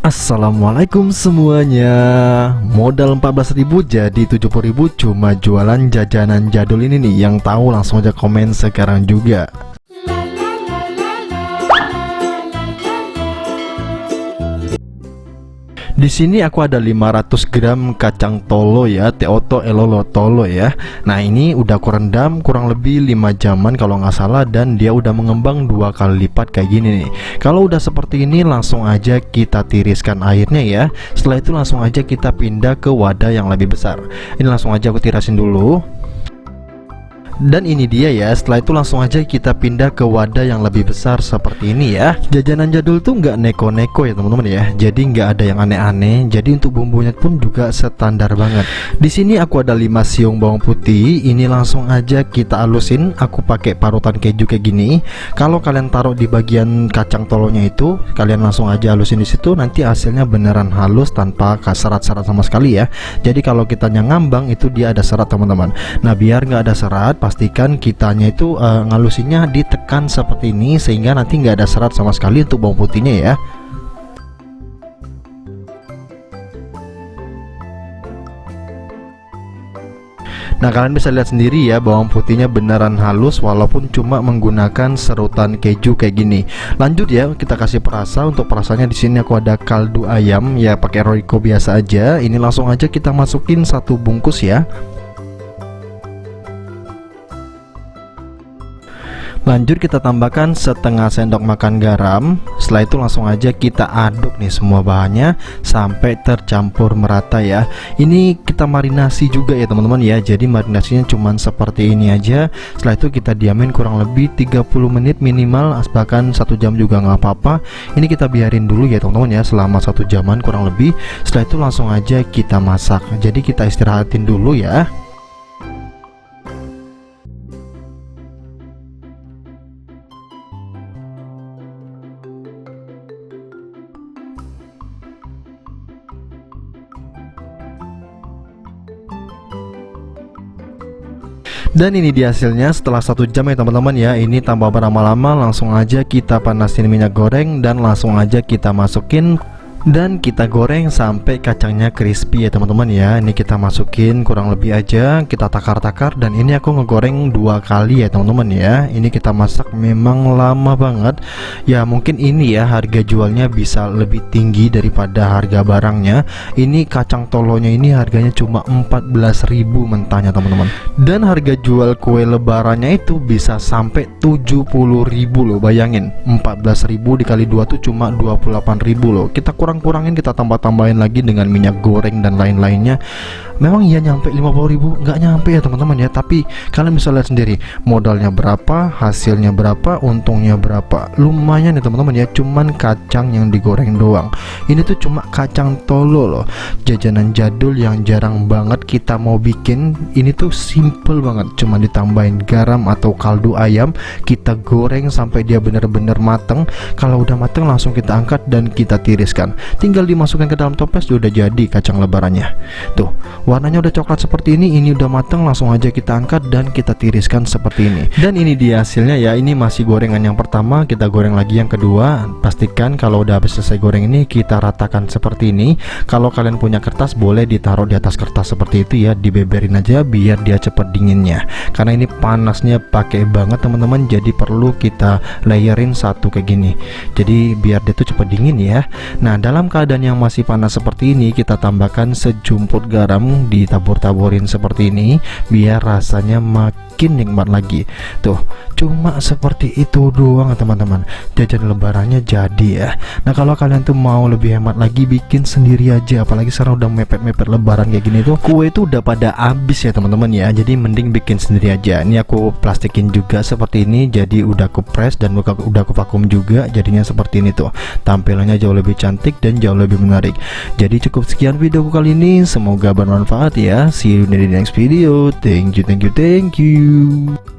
Assalamualaikum semuanya. Modal 14.000 jadi 70.000 cuma jualan jajanan jadul ini nih. Yang tahu langsung aja komen sekarang juga. Di sini aku ada 500 gram kacang tolo ya, Teoto Elolo Tolo ya. Nah ini udah aku rendam kurang lebih 5 jaman kalau nggak salah, dan dia udah mengembang 2 kali lipat kayak gini nih. Kalau udah seperti ini langsung aja kita tiriskan airnya ya. Setelah itu langsung aja kita pindah ke wadah yang lebih besar. Ini langsung aja aku tirasin dulu. Dan ini dia ya, setelah itu langsung aja kita pindah ke wadah yang lebih besar seperti ini ya. Jajanan jadul tuh nggak neko-neko ya teman-teman ya, jadi nggak ada yang aneh-aneh. Jadi untuk bumbunya pun juga standar banget. Di sini aku ada 5 siung bawang putih. Ini langsung aja kita halusin. Aku pakai parutan keju kayak gini. Kalau kalian taruh di bagian kacang tolonya itu, kalian langsung aja halusin di situ. Nanti hasilnya beneran halus tanpa serat-serat sama sekali ya. Jadi kalau kitanya ngambang itu dia ada serat teman-teman. Nah biar nggak ada serat, pastikan kitanya itu ngalusinnya ditekan seperti ini sehingga nanti nggak ada serat sama sekali untuk bawang putihnya ya. Nah kalian bisa lihat sendiri ya, bawang putihnya beneran halus walaupun cuma menggunakan serutan keju kayak gini. Lanjut ya, kita kasih perasa. Untuk perasanya di sini aku ada kaldu ayam ya, pakai Royco biasa aja. Ini langsung aja kita masukin 1 bungkus ya. Lanjut kita tambahkan setengah sendok makan garam. Setelah itu langsung aja kita aduk nih semua bahannya sampai tercampur merata ya. Ini kita marinasi juga ya teman-teman ya. Jadi marinasinya cuman seperti ini aja. Setelah itu kita diamin kurang lebih 30 menit minimal, bahkan 1 jam juga nggak apa-apa. Ini kita biarin dulu ya teman-teman ya, selama 1 jaman kurang lebih. Setelah itu langsung aja kita masak. Jadi kita istirahatin dulu ya. Dan ini dia hasilnya setelah 1 jam ya teman-teman ya. Ini tanpa berlama-lama langsung aja kita panasin minyak goreng dan langsung aja kita masukin dan kita goreng sampai kacangnya crispy ya teman-teman ya. Ini kita masukin kurang lebih aja, kita takar-takar. Dan ini aku ngegoreng 2 kali ya teman-teman ya. Ini kita masak memang lama banget ya. Mungkin ini ya harga jualnya bisa lebih tinggi daripada harga barangnya. Ini kacang tolonya ini harganya cuma 14.000 mentahnya teman-teman. Dan harga jual kue lebarannya itu bisa sampai 70.000 loh. Bayangin 14.000 dikali 2 tuh cuma 28.000 loh. Kita kurangin, kita tambah-tambahin lagi dengan minyak goreng dan lain-lainnya. Memang iya nyampe 50.000? Nggak nyampe ya teman-teman ya. Tapi kalian bisa lihat sendiri modalnya berapa, hasilnya berapa, untungnya berapa. Lumayan ya teman-teman ya. Cuman kacang yang digoreng doang. Ini tuh cuma kacang tolo loh, jajanan jadul yang jarang banget kita mau bikin. Ini tuh simple banget, cuma ditambahin garam atau kaldu ayam, kita goreng sampai dia bener-bener mateng. Kalau udah mateng langsung kita angkat dan kita tiriskan. Tinggal dimasukkan ke dalam toples, udah jadi kacang lebarannya. Tuh warnanya udah coklat seperti ini udah mateng. Langsung aja kita angkat dan kita tiriskan seperti ini. Dan ini dia hasilnya ya. Ini masih gorengan yang pertama, kita goreng lagi yang kedua. Pastikan kalau udah habis selesai goreng ini kita ratakan seperti ini. Kalau kalian punya kertas boleh ditaruh di atas kertas seperti itu ya, dibeberin aja biar dia cepet dinginnya. Karena ini panasnya pakai banget teman-teman, jadi perlu kita layerin satu kayak gini. Jadi biar dia tuh cepet dingin ya. Nah dalam keadaan yang masih panas seperti ini, kita tambahkan sejumput garam, ditabur-taburin seperti ini biar rasanya makin nikmat lagi. Tuh cuma seperti itu doang teman-teman, jajan lebarannya jadi ya. Nah kalau kalian tuh mau lebih hemat lagi, bikin sendiri aja. Apalagi sekarang udah mepet-mepet lebaran kayak gini tuh, kue itu udah pada habis ya teman-teman ya. Jadi mending bikin sendiri aja. Ini aku plastikin juga seperti ini, jadi udah aku press dan udah aku vakum juga. Jadinya seperti ini tuh, tampilannya jauh lebih cantik dan jauh lebih menarik. Jadi cukup sekian videoku kali ini, semoga bermanfaat ya. See you in the next video. Thank you.